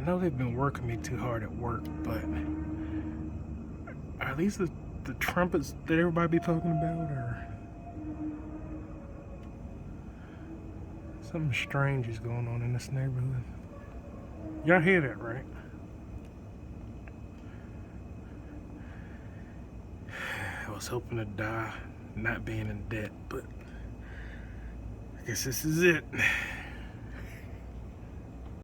know they've been working me too hard at work, but are these the trumpets that everybody be talking about, or something strange is going on in this neighborhood? Y'all hear that, right? I was hoping to die not being in debt, but I guess this is it.